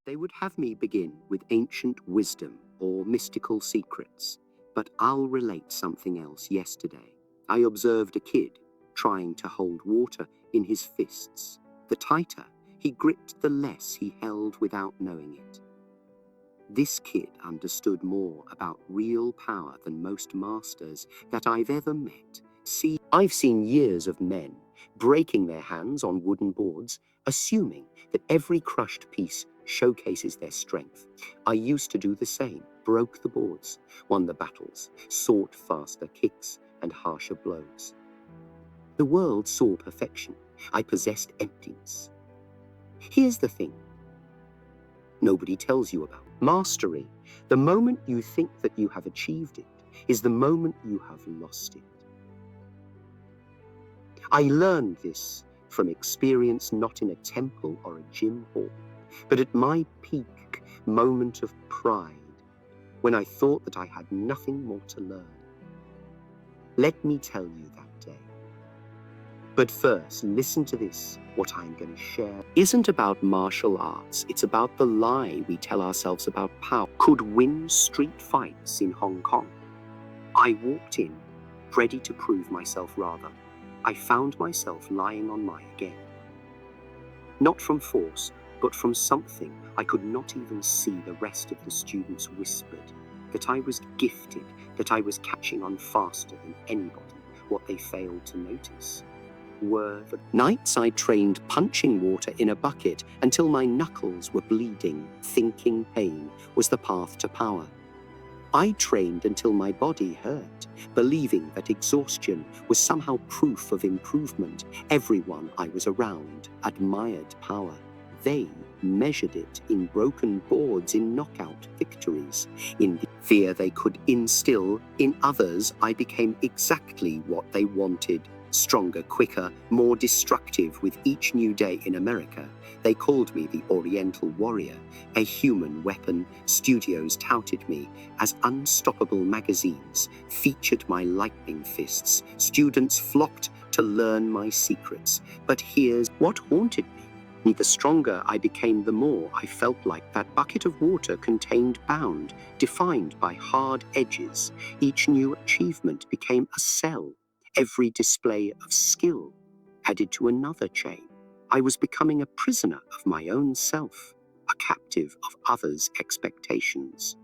They would have me begin with ancient wisdom or mystical secrets, but I'll relate something else yesterday. I observed a kid trying to hold water in his fists. The tighter he gripped, the less he held without knowing it. This kid understood more about real power than most masters that I've ever met. See, I've seen years of men breaking their hands on wooden boards, assuming that every crushed piece showcases their strength. I used to do the same, broke the boards, won the battles, sought faster kicks and harsher blows. The world saw perfection. I possessed emptiness. Here's the thing nobody tells you about. Mastery, the moment you think that you have achieved it, is the moment you have lost it. I learned this from experience, not in a temple or a gym hall, but at my peak moment of pride, when I thought that I had nothing more to learn. Let me tell you that day. But first, listen to this. What I'm going to share isn't about martial arts. It's about the lie we tell ourselves about power. Could win street fights in Hong Kong. I walked in, ready to prove myself rather. I found myself lying on my again. Not from force, but from something I could not even see. The rest of the students whispered that I was gifted, that I was catching on faster than anybody. What they failed to notice were the nights I trained punching water in a bucket until my knuckles were bleeding, thinking pain was the path to power. I trained until my body hurt, believing that exhaustion was somehow proof of improvement. Everyone I was around admired power. They measured it in broken boards, in knockout victories, in the fear they could instill in others. I became exactly what they wanted. Stronger, quicker, more destructive with each new day in America. They called me the Oriental Warrior, a human weapon. Studios touted me as unstoppable. Magazines featured my lightning fists. Students flocked to learn my secrets. But here's what haunted me. The stronger I became, the more I felt like that bucket of water contained bound, defined by hard edges. Each new achievement became a cell. Every display of skill added to another chain. I was becoming a prisoner of my own self, a captive of others' expectations.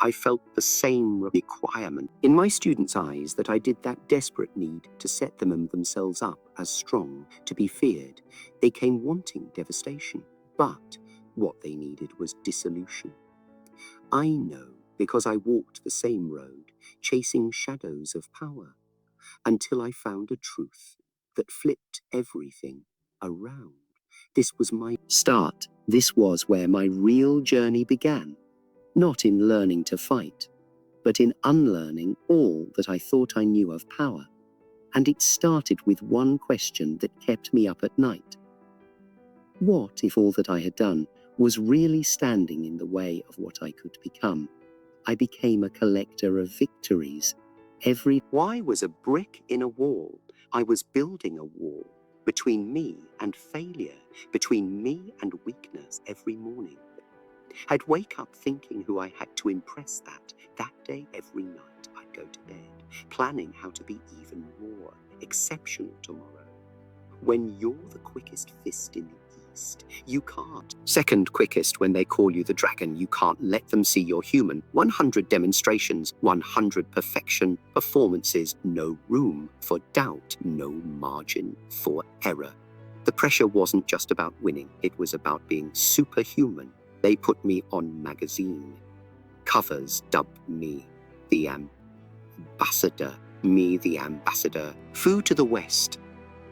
I felt the same requirement in my students' eyes that I did. That desperate need to set themselves up as strong, to be feared. They came wanting devastation, but what they needed was dissolution. I know because I walked the same road, chasing shadows of power, until I found a truth that flipped everything around. This was my start. This was where my real journey began, not in learning to fight, but in unlearning all that I thought I knew of power. And it started with one question that kept me up at night. What if all that I had done was really standing in the way of what I could become? I became a collector of victories. Why was a brick in a wall? I was building a wall between me and failure, between me and weakness. Every morning I'd wake up thinking who I had to impress that day. Every night I'd go to bed, planning how to be even more exceptional tomorrow. When you're the quickest fist in the East, you can't. Second quickest when they call you the dragon, you can't let them see you're human. 100 demonstrations, 100 perfection performances, no room for doubt, no margin for error. The pressure wasn't just about winning, it was about being superhuman. They put me on magazine covers, dubbed me the ambassador, Foo to the West.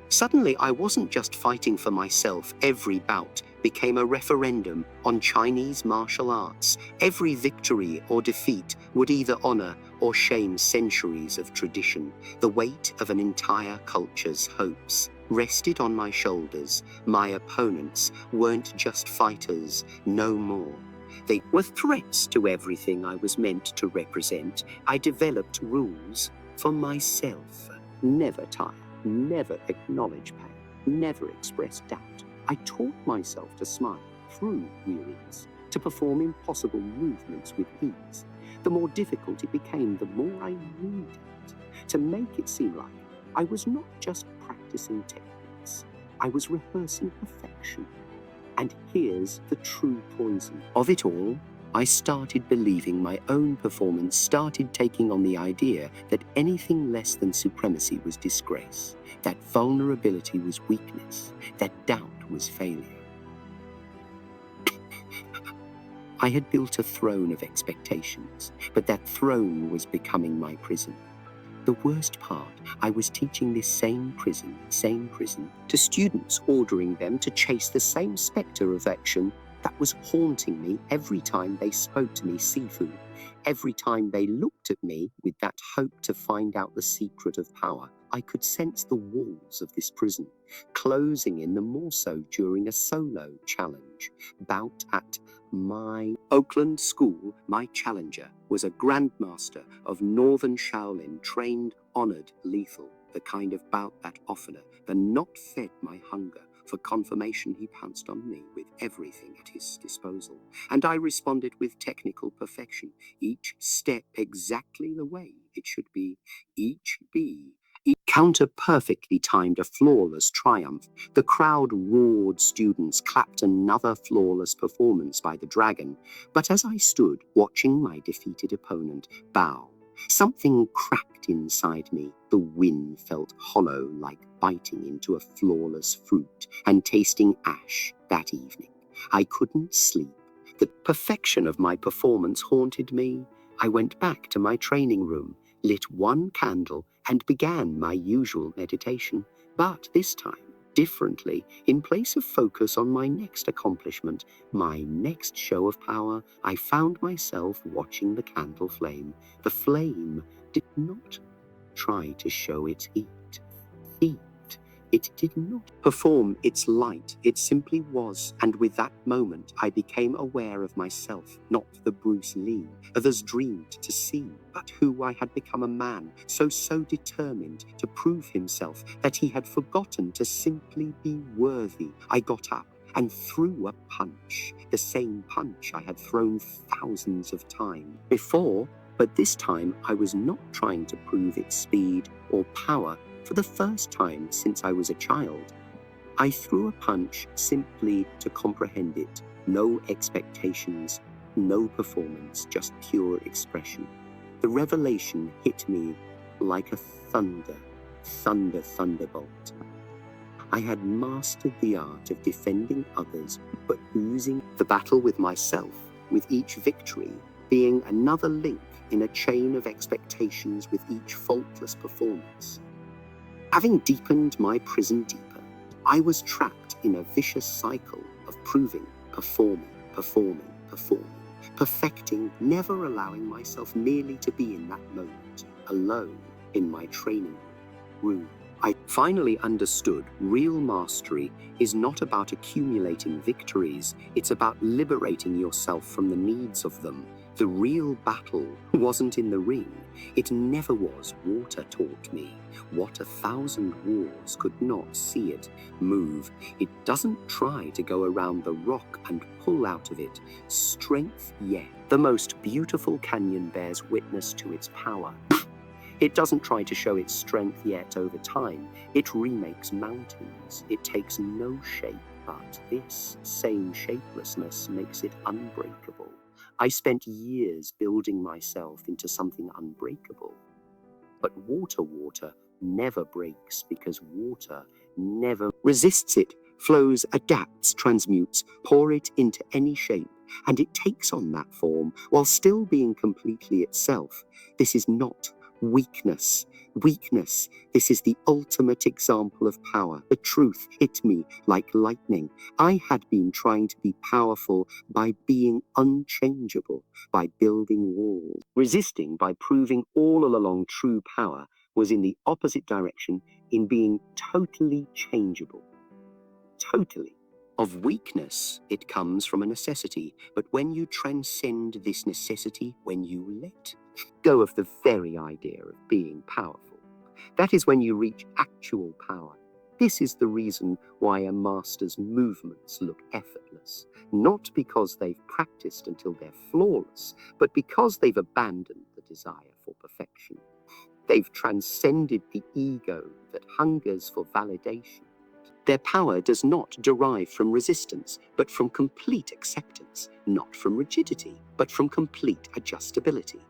Suddenly, I wasn't just fighting for myself. Every bout became a referendum on Chinese martial arts. Every victory or defeat would either honor or shame centuries of tradition. The weight of an entire culture's hopes rested on my shoulders. My opponents weren't just fighters, no more. They were threats to everything I was meant to represent. I developed rules for myself. Never tire. Never acknowledge pain, never express doubt. I taught myself to smile through weariness, to perform impossible movements with ease. The more difficult it became, the more I needed to make it seem like I was not just practicing techniques, I was rehearsing perfection. And here's the true poison of it all. I started believing my own performance, started taking on the idea that anything less than supremacy was disgrace, that vulnerability was weakness, that doubt was failure. I had built a throne of expectations, but that throne was becoming my prison. The worst part, I was teaching this same prison, to students, ordering them to chase the same spectre of action that was haunting me every time they spoke to me seafood, every time they looked at me with that hope to find out the secret of power. I could sense the walls of this prison closing in, the more so during a solo challenge bout at my Oakland school. My challenger was a grandmaster of Northern Shaolin, trained, honored, lethal, the kind of bout that oftener than not fed my hunger. For confirmation, he pounced on me with everything at his disposal, and I responded with technical perfection, each step exactly the way it should be, each counter perfectly timed, a flawless triumph. The crowd roared, students clapped another flawless performance by the dragon. But as I stood watching my defeated opponent bow, something cracked inside me. The wind felt hollow, like biting into a flawless fruit and tasting ash that evening. I couldn't sleep. The perfection of my performance haunted me. I went back to my training room, lit one candle, and began my usual meditation. But this time, differently, in place of focus on my next accomplishment, my next show of power, I found myself watching the candle flame. The flame did not try to show its heat. It did not perform its light, it simply was. And with that moment, I became aware of myself, not the Bruce Lee others dreamed to see, but who I had become, a man so determined to prove himself that he had forgotten to simply be worthy. I got up and threw a punch, the same punch I had thrown thousands of times before, but this time I was not trying to prove its speed or power. For the first time since I was a child, I threw a punch simply to comprehend it. No expectations, no performance, just pure expression. The revelation hit me like a thunderbolt. I had mastered the art of defending others, but losing the battle with myself, with each victory being another link in a chain of expectations with each faultless performance. Having deepened my prison deeper, I was trapped in a vicious cycle of proving, performing, perfecting, never allowing myself merely to be in that moment, alone in my training room. I finally understood real mastery is not about accumulating victories, it's about liberating yourself from the needs of them. The real battle wasn't in the ring. It never was. Water taught me what 1,000 wars could not see it move. It doesn't try to go around the rock and pull out of it. Strength, yet. The most beautiful canyon bears witness to its power. It doesn't try to show its strength, yet over time, it remakes mountains. It takes no shape, but this same shapelessness makes it unbreakable. I spent years building myself into something unbreakable. But water never breaks, because water never resists it, flows, adapts, transmutes. Pour it into any shape, and it takes on that form while still being completely itself. This is not weakness. This is the ultimate example of power. The truth hit me like lightning. I had been trying to be powerful by being unchangeable, by building walls. Resisting by proving all along true power was in the opposite direction, in being totally changeable. Totally. Of weakness, it comes from a necessity, but when you transcend this necessity, when you let go of the very idea of being powerful, that is when you reach actual power. This is the reason why a master's movements look effortless, not because they've practiced until they're flawless, but because they've abandoned the desire for perfection. They've transcended the ego that hungers for validation. Their power does not derive from resistance, but from complete acceptance, not from rigidity, but from complete adjustability.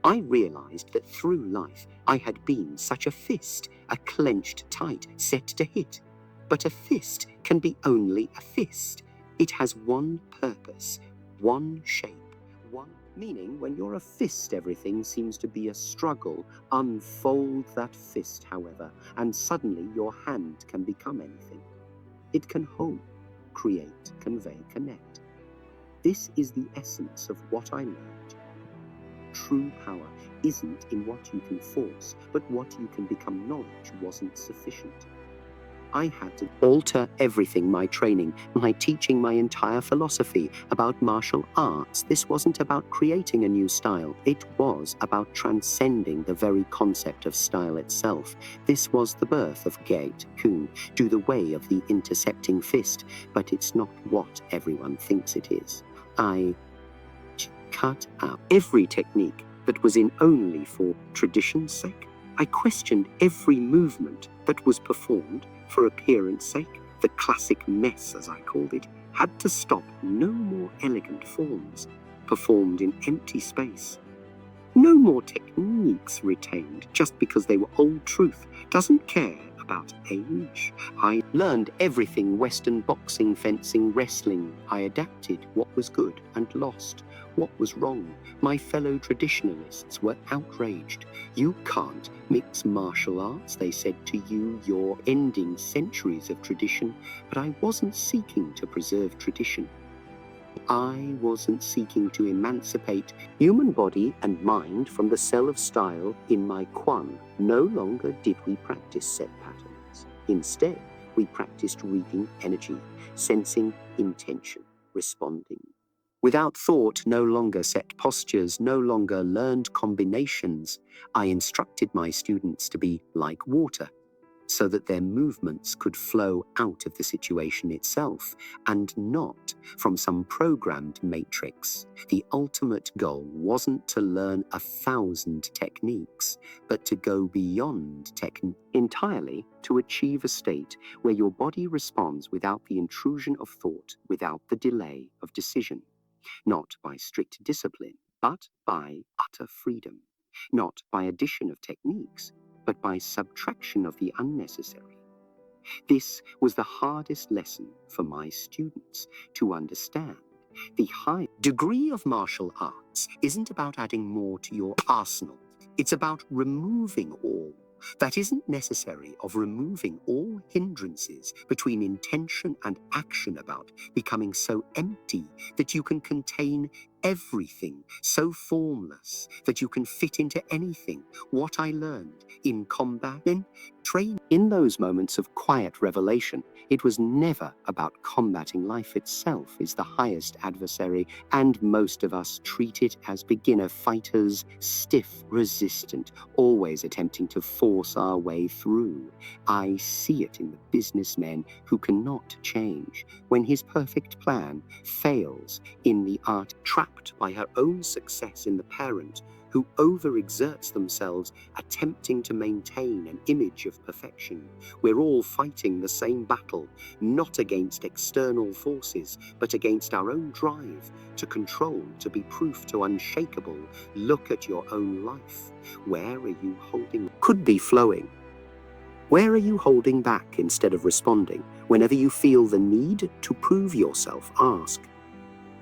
I realized that through life I had been such a fist, a clenched tight, set to hit. But a fist can be only a fist. It has one purpose, one shape, one meaning. When you're a fist, everything seems to be a struggle. Unfold that fist, however, and suddenly your hand can become anything. It can hold, create, convey, connect. This is the essence of what I learned. True power isn't in what you can force, but what you can become. Knowledge wasn't sufficient. I had to alter everything, my training, my teaching, my entire philosophy about martial arts. This wasn't about creating a new style. It was about transcending the very concept of style itself. This was the birth of Jeet Kune Do, the way of the intercepting fist, but it's not what everyone thinks it is. I cut out every technique that was in only for tradition's sake. I questioned every movement that was performed for appearance sake. The classic mess, as I called it, had to stop. No more elegant forms performed in empty space. No more techniques retained just because they were old truth. Doesn't care about age. I learned everything: Western boxing, fencing, wrestling. I adapted what was good and lost what was wrong. My fellow traditionalists were outraged. You can't mix martial arts, they said to you. You're ending centuries of tradition. But I wasn't seeking to preserve tradition. I wasn't seeking to emancipate human body and mind from the cell of style in my Quan. No longer did we practice set patterns. Instead, we practiced reading energy, sensing intention, responding. Without thought, no longer set postures, no longer learned combinations. I instructed my students to be like water, so that their movements could flow out of the situation itself and not from some programmed matrix. The ultimate goal wasn't to learn 1,000 techniques, but to go beyond technique entirely, to achieve a state where your body responds without the intrusion of thought, without the delay of decision. Not by strict discipline, but by utter freedom. Not by addition of techniques, but by subtraction of the unnecessary. This was the hardest lesson for my students to understand. The high degree of martial arts isn't about adding more to your arsenal. It's about removing all that isn't necessary, of removing all hindrances between intention and action, about becoming so empty that you can contain everything, so formless that you can fit into anything. What I learned in combat, then train in those moments of quiet revelation, it was never about combating. Life itself is the highest adversary, and most of us treat it as beginner fighters, stiff, resistant, always attempting to force our way through. I see it in the businessmen who cannot change when his perfect plan fails, in the art trapped by her own success, in the parent who overexerts themselves attempting to maintain an image of perfection. We're all fighting the same battle, not against external forces, but against our own drive to control, to be proof, to unshakable. Look at your own life. Where are you holding? Could be flowing. Where are you holding back instead of responding? Whenever you feel the need to prove yourself, ask,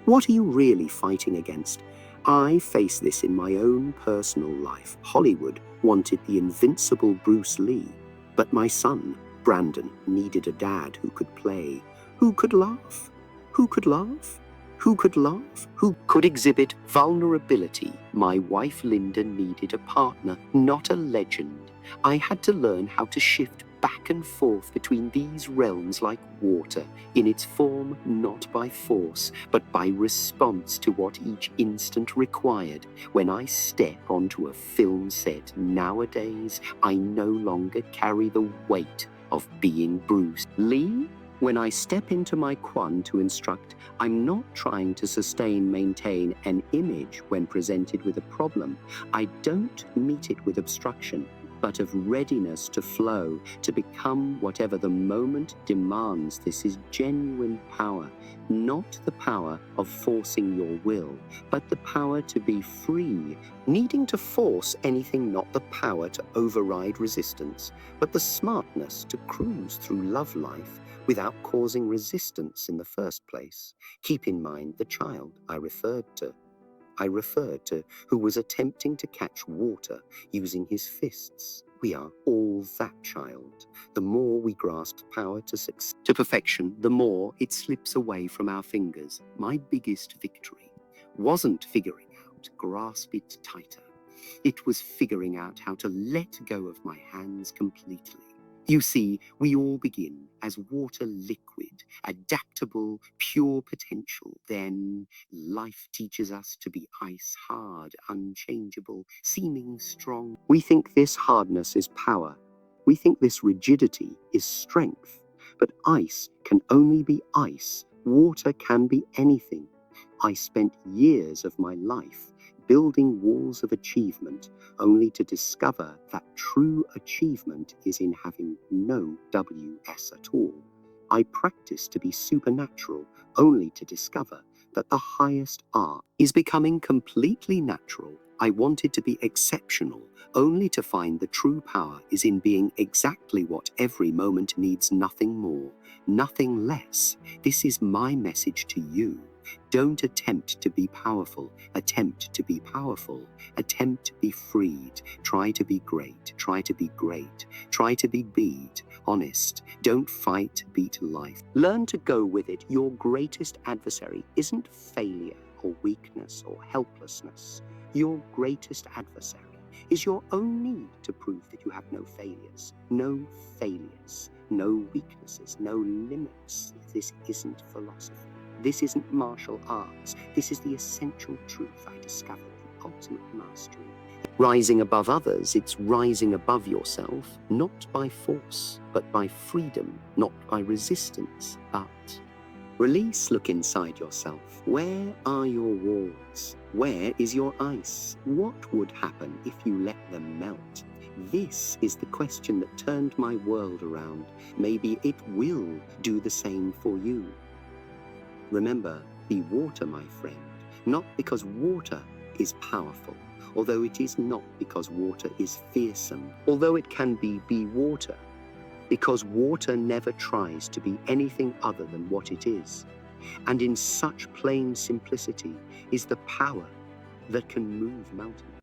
what are you really fighting against? I face this in my own personal life. Hollywood wanted the invincible Bruce Lee, but my son, Brandon, needed a dad who could play, who could laugh, who could laugh, who could laugh, who could exhibit vulnerability. My wife, Linda, needed a partner, not a legend. I had to learn how to shift back and forth between these realms like water, in its form not by force, but by response to what each instant required. When I step onto a film set nowadays, I no longer carry the weight of being bruised. Lee, when I step into my Quan to instruct, I'm not trying to maintain an image when presented with a problem. I don't meet it with obstruction, but of readiness to flow, to become whatever the moment demands. This is genuine power, not the power of forcing your will, but the power to be free, needing to force anything, not the power to override resistance, but the smartness to cruise through love life without causing resistance in the first place. Keep in mind the child I referred to, who was attempting to catch water using his fists. We are all that child. The more we grasp power to perfection, the more it slips away from our fingers. My biggest victory wasn't figuring out, grasp it tighter. It was figuring out how to let go of my hands completely. You see, we all begin as water liquid, adaptable, pure potential. Then life teaches us to be ice hard, unchangeable, seeming strong. We think this hardness is power. We think this rigidity is strength. But ice can only be ice. Water can be anything. I spent years of my life building walls of achievement, only to discover that true achievement is in having no WS at all. I practiced to be supernatural, only to discover that the highest art is becoming completely natural. I wanted to be exceptional, only to find the true power is in being exactly what every moment needs, nothing more, nothing less. This is my message to you. Don't attempt to be powerful. Attempt to be powerful. Attempt to be freed. Try to be great. Try to be great. Try to be honest. Don't fight, beat life. Learn to go with it. Your greatest adversary isn't failure or weakness or helplessness. Your greatest adversary is your own need to prove that you have no failures, no weaknesses, no limits. This isn't philosophy. This isn't martial arts. This is the essential truth I discovered, the ultimate mastery. Rising above others, it's rising above yourself, not by force, but by freedom, not by resistance, but release. Look inside yourself. Where are your walls? Where is your ice? What would happen if you let them melt? This is the question that turned my world around. Maybe it will do the same for you. Remember, be water, my friend, not because water is powerful, although it is not because water is fearsome, although it can be water, because water never tries to be anything other than what it is. And in such plain simplicity is the power that can move mountains.